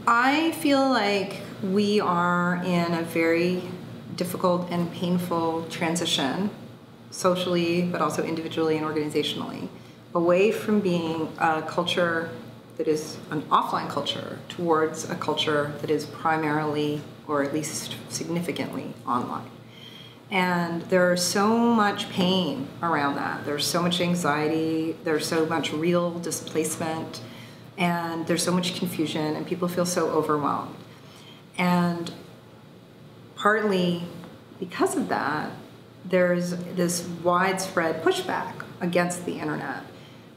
I feel like we are in a very difficult and painful transition, socially, but also individually and organizationally, away from being a culture that is an offline culture towards a culture that is primarily, or at least significantly, online. And there's so much pain around that. There's so much anxiety, there's so much real displacement, and there's so much confusion, and people feel so overwhelmed. And partly because of that, there's this widespread pushback against the internet.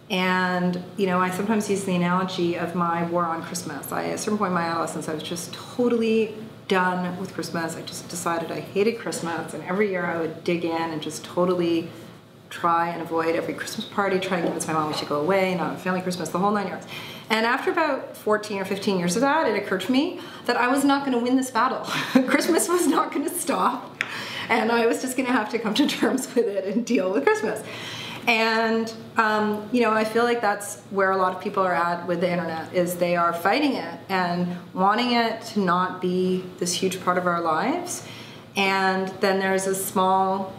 And, you know, I sometimes use the analogy of my war on Christmas. At a certain point in my adolescence, I was just totally done with Christmas. I just decided I hated Christmas, and every year I would dig in and just totally try and avoid every Christmas party, try and convince my mom we should go away, not have family Christmas, the whole 9 yards. And after about 14 or 15 years of that, it occurred to me that I was not going to win this battle. Christmas was not going to stop, and I was just going to have to come to terms with it and deal with Christmas. And, you know, I feel like that's where a lot of people are at with the internet, is they are fighting it and wanting it to not be this huge part of our lives. And then there's a small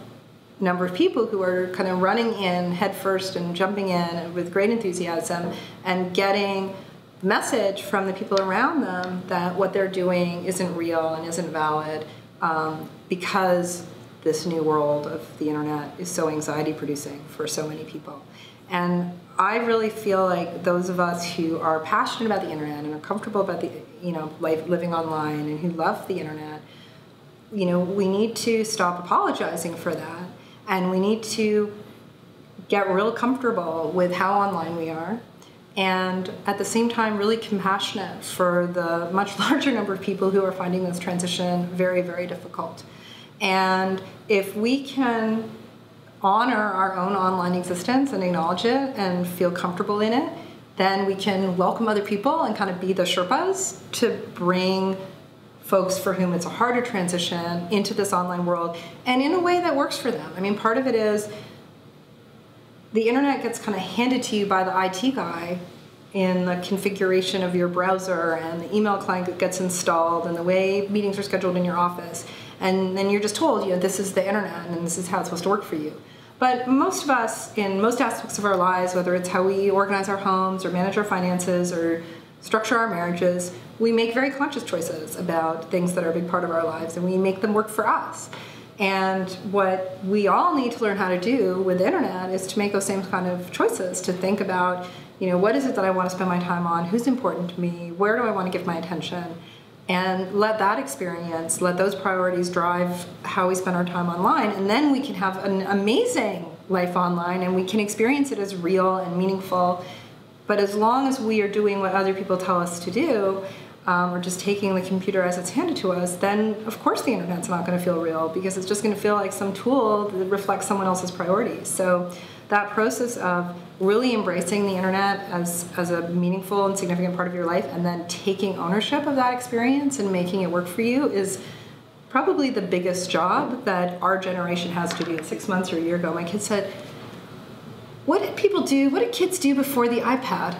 number of people who are kind of running in headfirst and jumping in with great enthusiasm and getting the message from the people around them that what they're doing isn't real and isn't valid, because this new world of the internet is so anxiety producing for so many people. And I really feel like those of us who are passionate about the internet and are comfortable about the, you know, life living online, and who love the internet, you know, we need to stop apologizing for that. And we need to get real comfortable with how online we are, and at the same time really compassionate for the much larger number of people who are finding this transition very, very difficult. And if we can honor our own online existence and acknowledge it and feel comfortable in it, then we can welcome other people and kind of be the Sherpas to bring folks for whom it's a harder transition into this online world, and in a way that works for them. I mean, part of it is the internet gets kind of handed to you by the IT guy in the configuration of your browser, and the email client that gets installed, and the way meetings are scheduled in your office. And then you're just told, you know, this is the internet and this is how it's supposed to work for you. But most of us, in most aspects of our lives, whether it's how we organize our homes or manage our finances or structure our marriages, we make very conscious choices about things that are a big part of our lives, and we make them work for us. And what we all need to learn how to do with the internet is to make those same kind of choices, to think about, you know, what is it that I want to spend my time on, who's important to me, where do I want to give my attention, and let that experience, let those priorities drive how we spend our time online, and then we can have an amazing life online, and we can experience it as real and meaningful. But as long as we are doing what other people tell us to do, or just taking the computer as it's handed to us, then of course the internet's not going to feel real, because it's just going to feel like some tool that reflects someone else's priorities. So that process of really embracing the internet as a meaningful and significant part of your life, and then taking ownership of that experience and making it work for you, is probably the biggest job that our generation has to do. 6 months or a year ago, my kids said, what did kids do before the iPad?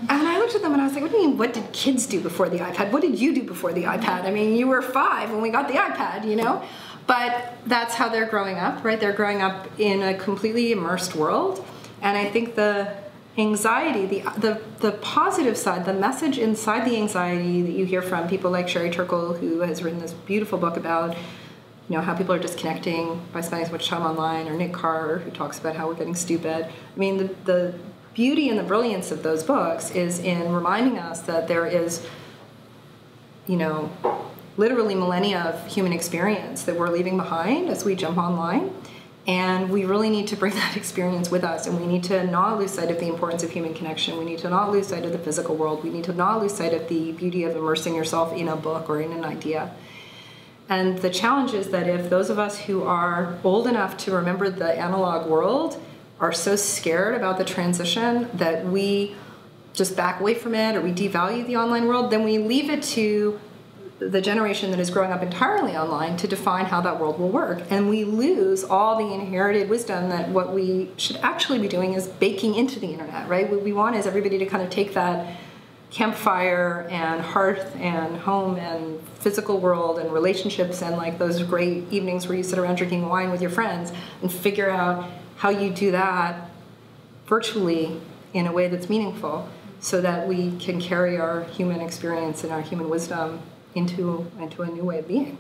And I looked at them and I was like, what do you mean, what did kids do before the iPad? What did you do before the iPad? I mean, you were 5 when we got the iPad, you know? But that's how they're growing up, right? They're growing up in a completely immersed world. And I think the anxiety, the positive side, the message inside the anxiety that you hear from people like Sherry Turkle, who has written this beautiful book about, you know, how people are disconnecting by spending so much time online, or Nick Carr, who talks about how we're getting stupid. I mean, the beauty and the brilliance of those books is in reminding us that there is, you know, literally millennia of human experience that we're leaving behind as we jump online. And we really need to bring that experience with us, and we need to not lose sight of the importance of human connection. We need to not lose sight of the physical world. We need to not lose sight of the beauty of immersing yourself in a book or in an idea. And the challenge is that if those of us who are old enough to remember the analog world are so scared about the transition that we just back away from it, or we devalue the online world, then we leave it to the generation that is growing up entirely online to define how that world will work. And we lose all the inherited wisdom that what we should actually be doing is baking into the internet, right? What we want is everybody to kind of take that campfire and hearth and home and physical world and relationships and like those great evenings where you sit around drinking wine with your friends and figure out how you do that virtually in a way that's meaningful so that we can carry our human experience and our human wisdom into a new way of being.